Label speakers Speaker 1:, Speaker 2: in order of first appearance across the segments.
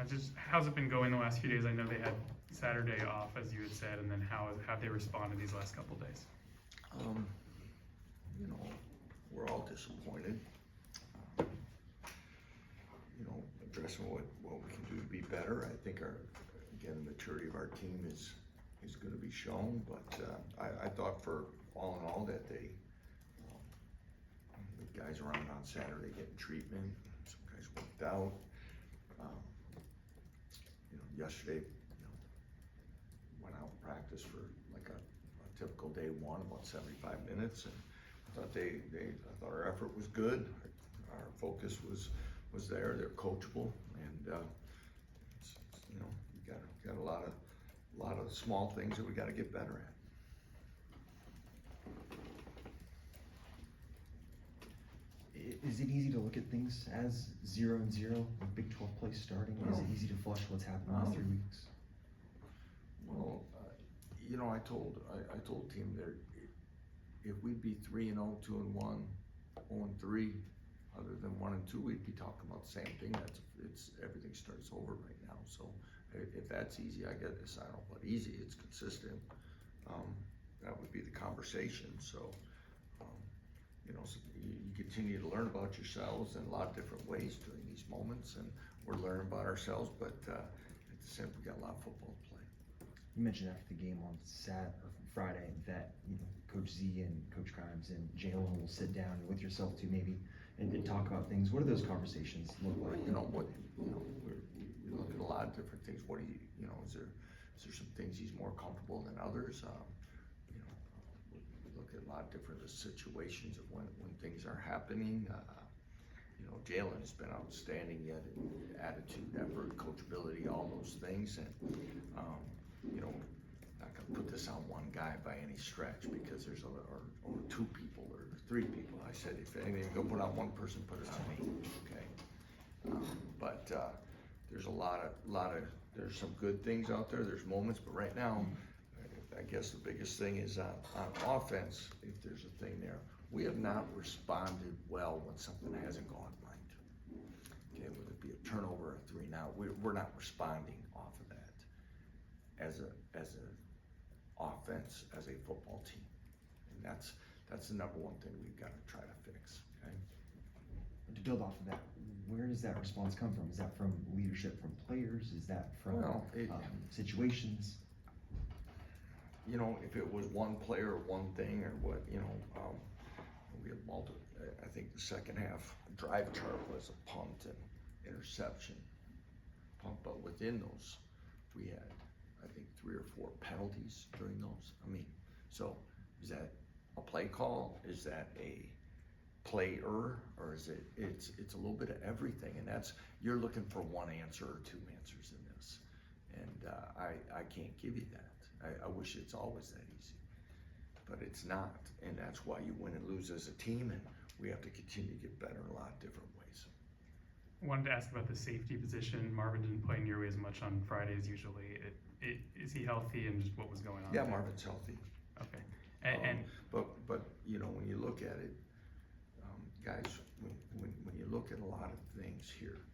Speaker 1: Just how's it been going the last few days? I know they had Saturday off, as you had said, and then how have they responded these last couple days?
Speaker 2: You know, we're all disappointed. You know, addressing what we can do to be better. I think the maturity of our team is going to be shown. But I thought for all in all that the guys around on Saturday getting treatment. Some guys worked out. You know, yesterday, went out and practiced for like a typical day one, about 75 minutes, and I thought our effort was good. Our focus was there. They're coachable, and you know, we got a lot of small things that we got to get better at.
Speaker 3: Is it easy to look at things as 0-0 with Big 12 play starting? Is it easy to flush what's happened in the last 3 weeks?
Speaker 2: Well, you know, I told the team that if we'd be 3-0, 2-1, 0-3, other than 1-2, we'd be talking about the same thing. Everything starts over right now. So if that's easy, I guess I don't know what easy. It's consistent. That would be the conversation. So you know, so you continue to learn about yourselves in a lot of different ways during these moments, and we're learning about ourselves. But at the same, we got a lot of football to play.
Speaker 3: You mentioned after the game on Friday that Coach Z and Coach Grimes and Jalen will sit down with yourself too, maybe, and talk about things. What do those conversations look like?
Speaker 2: We look at a lot of different things. What do you know? Is there some things he's more comfortable than others? We look at a lot of different situations of when things are happening. Jalen has been outstanding yet in attitude, effort, coachability, all those things, and not gonna put this on one guy by any stretch because there's or two people or three people. I said if anything, go put on one person, put it on me. Okay, but there's there's some good things out there. There's moments, but right now, I guess the biggest thing is on offense. If there's a thing there, we have not responded well when something hasn't gone right. Okay, whether it be a turnover or 3 now, we're not responding off of that as a offense, as a football team, and that's the number one thing we've got to try to fix. Okay.
Speaker 3: To build off of that, where does that response come from? Is that from leadership from players? Is that from situations?
Speaker 2: You know, if it was one player or one thing or what, we had multiple. I think the second half drive chart was a punt and interception. But within those, we had, I think, 3 or 4 penalties during those. I mean, so is that a play call? Is that a player, or is it? It's a little bit of everything, and you're looking for one answer or 2 answers in this, and I can't give you that. I wish it's always that easy, but it's not, and that's why you win and lose as a team, and we have to continue to get better in a lot of different ways.
Speaker 1: I wanted to ask about the safety position. Marvin didn't play nearly as much on Friday as usually. Is he healthy, and just what was going on?
Speaker 2: Yeah,
Speaker 1: there?
Speaker 2: Marvin's healthy.
Speaker 1: Okay,
Speaker 2: but when you look at it, guys, when you look at a lot of things here,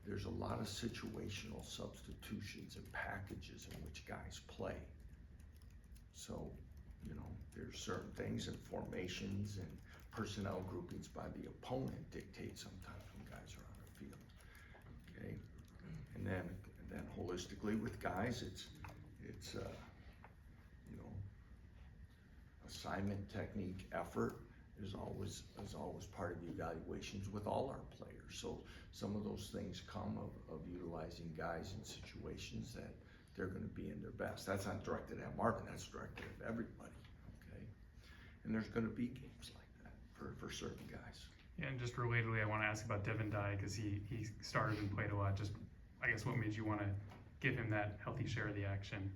Speaker 2: there's a lot of situational substitutions and packages in which guys play. So, there's certain things and formations and personnel groupings by the opponent dictate sometimes when guys are on the field. Okay, and then holistically with guys, it's assignment, technique, effort is always part of the evaluations with all our players. So some of those things come of utilizing guys in situations that they're going to be in their best. That's not directed at Marvin, that's directed at everybody, okay? And there's going to be games like that for certain guys.
Speaker 1: Yeah, and just relatedly, I want to ask about Devin Dye because he started and played a lot. Just, I guess, what made you want to give him that healthy share of the action?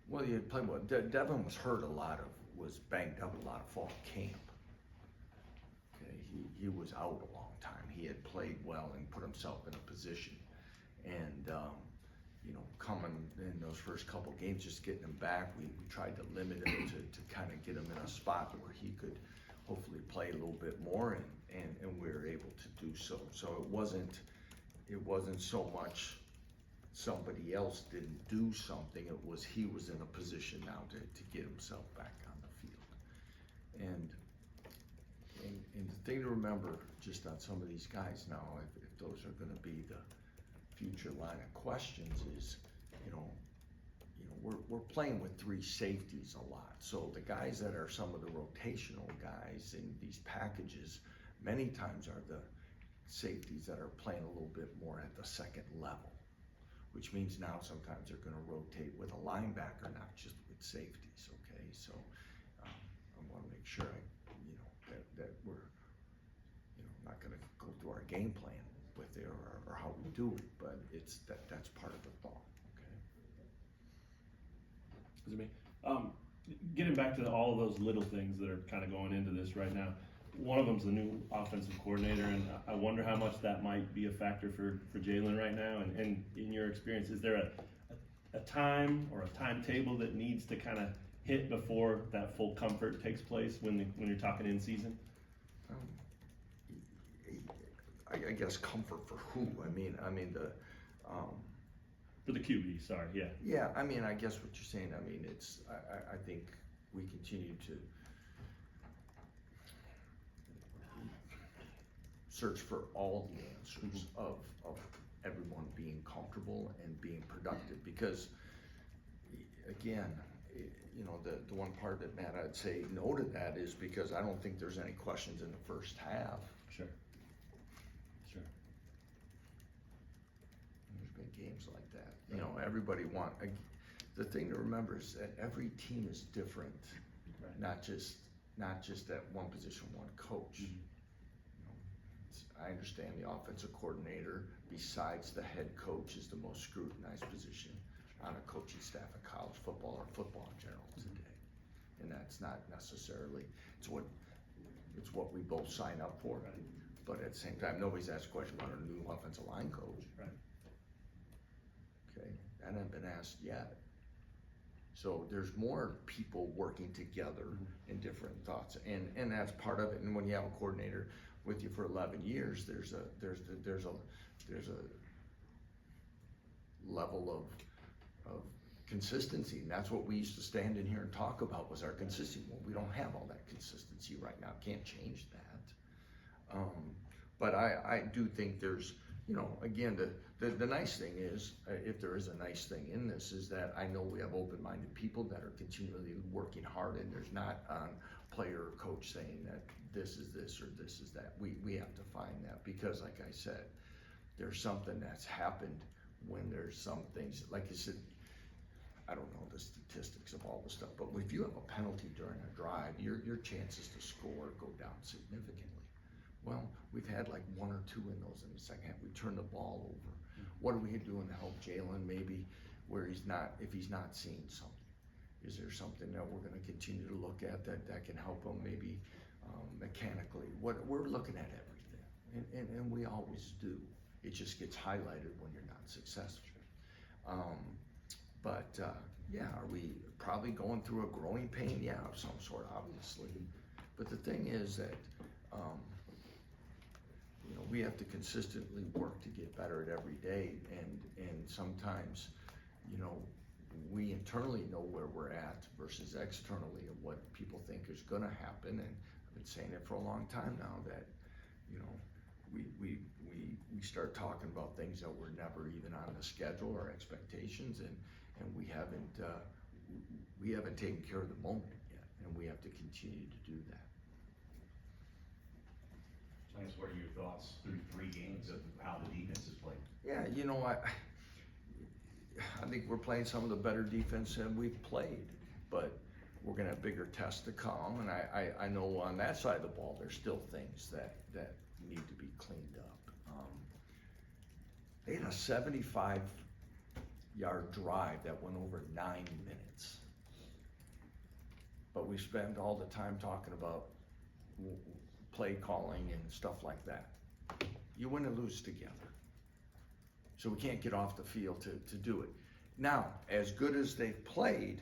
Speaker 2: Well, he had played well. Devin was hurt was banged up a lot of fall camp. Okay, he was out a long time. He had played well and put himself in a position, and coming in those first couple games, just getting him back, we tried to limit him to kind of get him in a spot where he could hopefully play a little bit more, and we were able to do so. So it wasn't so much somebody else didn't do something. It was he was in a position now to get himself back on the field. And the thing to remember just on some of these guys now, if those are going to be the future line of questions, is we're playing with three safeties a lot. So the guys that are some of the rotational guys in these packages many times are the safeties that are playing a little bit more at the second level, which means now sometimes they're going to rotate with a linebacker, not just with safeties. Okay, so I want to make sure that we're not going to go through our game plan with it or how we do it, but it's that's part of the thought.
Speaker 4: Is it me? Getting back to all of those little things that are kind of going into this right now. One of them's the new offensive coordinator, and I wonder how much that might be a factor for Jalen right now. And in your experience, is there a time or a timetable that needs to kind of hit before that full comfort takes place when you're talking in season?
Speaker 2: I guess comfort for who? I mean the.
Speaker 4: For the QB, sorry, yeah.
Speaker 2: Yeah, I mean, I guess what you're saying. I mean, it's. I think we continue to search for all the answers of everyone being comfortable and being productive, because again, the one part that, Matt, I'd say no to that is because I don't think there's any questions in the first half.
Speaker 4: Sure.
Speaker 2: There's been games like that. Everybody the thing to remember is that every team is different,
Speaker 4: Right.
Speaker 2: not just at one position, one coach. I understand the offensive coordinator, besides the head coach, is the most scrutinized position on a coaching staff in college football or football in general today. And that's not necessarily, it's what we both sign up for.
Speaker 4: Right.
Speaker 2: But at the same time, nobody's asked a question about a new offensive line coach.
Speaker 4: Right.
Speaker 2: Okay, that hasn't been asked yet. So there's more people working together in different thoughts, and that's part of it. And when you have a coordinator with you for 11 years, there's a level of consistency, and that's what we used to stand in here and talk about, was our consistency. Well, we don't have all that consistency right now. Can't change that. But I do think there's, again, the nice thing is, if there is a nice thing in this, is that I know we have open-minded people that are continually working hard, and there's not on player or coach saying that this is this or this is that. We have to find that, because like I said, there's something that's happened when there's some things, like you said, I don't know the statistics of all the stuff, but if you have a penalty during a drive, your chances to score go down significantly. Well, we've had like one or two in those in the second half. We turned the ball over. What are we doing to help Jalen, maybe where if he's not seeing something? Is there something that we're going to continue to look at that can help him maybe mechanically? We're looking at everything, and we always do. It just gets highlighted when you're not successful. Yeah, are we probably going through a growing pain? Yeah, of some sort, obviously. But the thing is that we have to consistently work to get better at every day, and sometimes we internally know where we're at versus externally, and what people think is going to happen. And I've been saying it for a long time now that we start talking about things that were never even on the schedule or expectations, and we haven't taken care of the moment yet, and we have to continue to do that.
Speaker 5: I guess, what are your thoughts through 3 games of how the defense is played?
Speaker 2: Yeah, I think we're playing some of the better defense that we've played, but we're gonna have bigger tests to come, and I know on that side of the ball there's still things that need to be cleaned up. They had a 75-yard drive that went over 9 minutes, but we spend all the time talking about play calling and stuff like that. You win and lose together. So we can't get off the field to do it. Now, as good as they've played,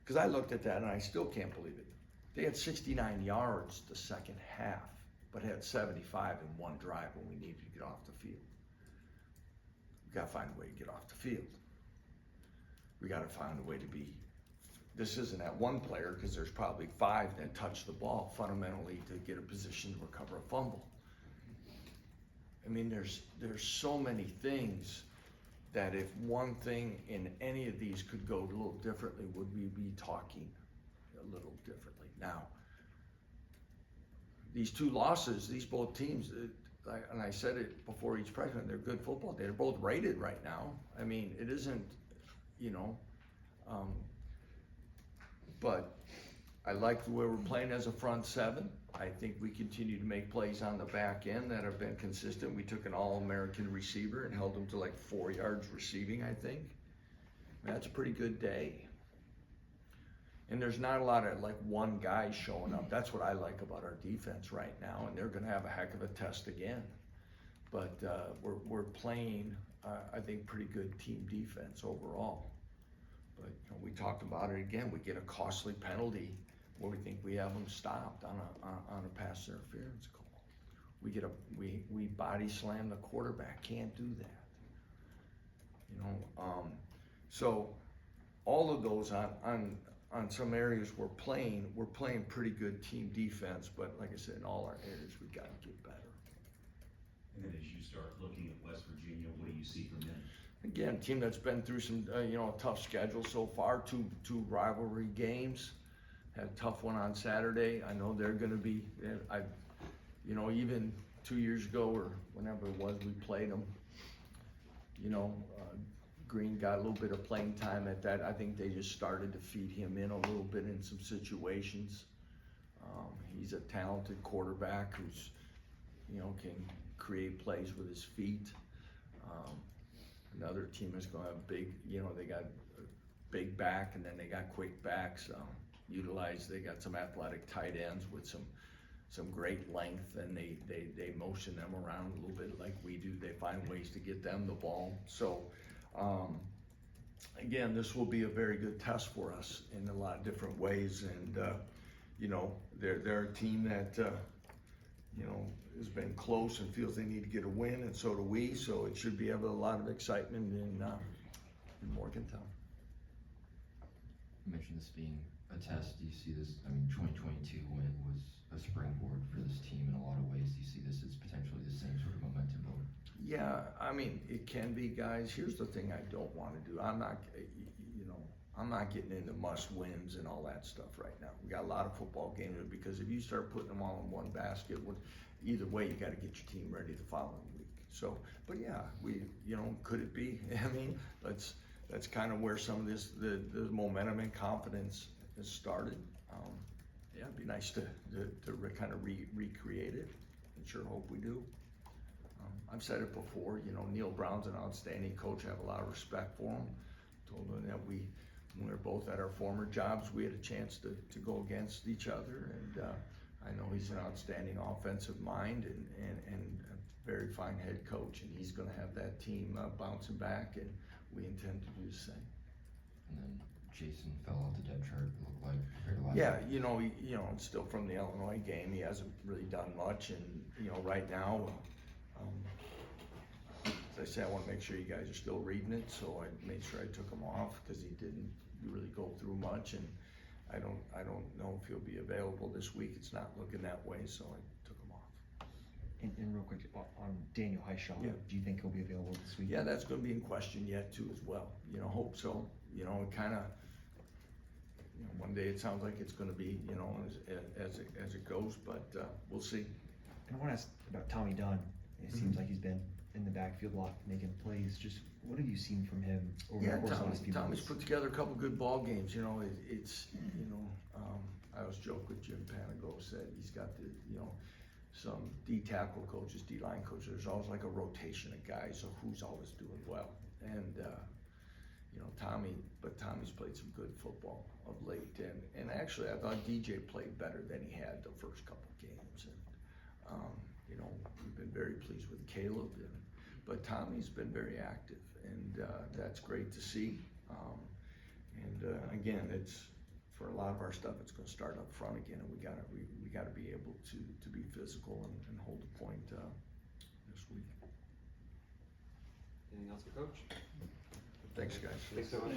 Speaker 2: because I looked at that and I still can't believe it. They had 69 yards the second half, but had 75 in one drive when we needed to get off the field. gotta find a way to get off the field. We gotta find a way to be, this isn't that one player, because there's probably 5 that touch the ball fundamentally to get a position to recover a fumble. I mean, there's so many things that if one thing in any of these could go a little differently, would we be talking a little differently? Now, these 2 losses, these both teams, and I said it before each press conference, they're good football. They're both rated right now. I mean, it isn't, you know, but I like the way we're playing as a front 7. I think we continue to make plays on the back end that have been consistent. We took an All-American receiver and held him to like 4 yards receiving, I think. That's a pretty good day. And there's not a lot of like one guy showing up. That's what I like about our defense right now, and they're gonna have a heck of a test again. But we're playing, I think, pretty good team defense overall. But you know, we talked about it again. We get a costly penalty where we think we have them stopped on a pass interference call. We body slam the quarterback. Can't do that. You know, so all of those on some areas we're playing pretty good team defense. But like I said, in all our areas we got to get better.
Speaker 5: And then as you start looking at West Virginia, what do you see from them?
Speaker 2: Again, team that's been through some, a tough schedule so far. Two rivalry games. Had a tough one on Saturday. I know they're going to be. Even 2 years ago or whenever it was, we played them. Green got a little bit of playing time at that. I think they just started to feed him in a little bit in some situations. He's a talented quarterback who's, can create plays with his feet. Another team is going to have big, they got a big back and then they got quick backs. They got some athletic tight ends with some great length, and they motion them around a little bit like we do. They find ways to get them the ball. So, again, this will be a very good test for us in a lot of different ways. And, they're a team that, has been close and feels they need to get a win, and so do we. So it should be a lot of excitement in Morgantown.
Speaker 6: You mentioned this being a test. Do you see this, 2022 win was a springboard for this team in a lot of ways. Do you see this as potentially the same sort of momentum builder?
Speaker 2: Yeah, it can be, guys. Here's the thing I don't want to do. I'm not getting into must wins and all that stuff right now. We got a lot of football games, because if you start putting them all in one basket, either way, you got to get your team ready the following week. So, but yeah, could it be? That's kind of where some of the momentum and confidence has started. It'd be nice to kind of recreate it, and sure hope we do. I've said it before, Neil Brown's an outstanding coach. I have a lot of respect for him. Told him that when we were both at our former jobs, we had a chance to go against each other, and I know he's an outstanding offensive mind and a very fine head coach, and he's going to have that team bouncing back, and we intend to do the same.
Speaker 6: And then Jason fell off the depth chart, it looked like, compared to last
Speaker 2: Yeah, it's still from the Illinois game. He hasn't really done much, and right now, as I say, I want to make sure you guys are still reading it, so I made sure I took him off because he didn't really go through much, and I don't know if he'll be available this week. It's not looking that way, so I took him off.
Speaker 3: And real quick, on Daniel Highshaw,
Speaker 2: Yeah.
Speaker 3: do you think he'll be available this week?
Speaker 2: Yeah, that's going to be in question yet too as well. Hope so. It kind of, one day it sounds like it's going to be, as it goes, but we'll see.
Speaker 3: And I want to ask about Tommy Dunn. It seems like he's been in the backfield a lot, making plays. Just what have you seen from him over the course of the last few
Speaker 2: Tommy's
Speaker 3: months?
Speaker 2: put together a couple good ball games. I always joke with Jim Panago, said he's got some D tackle coaches, D line coaches. There's always like a rotation of guys, so who's always doing well. And Tommy's played some good football of late. And actually, I thought DJ played better than he had the first couple games. And we've been very pleased with Caleb. But Tommy's been very active, and that's great to see. Again, it's for a lot of our stuff. It's going to start up front again, and we got to be able to be physical and hold the point this week.
Speaker 7: Anything else for Coach?
Speaker 2: Thanks, guys.
Speaker 7: Thanks so much.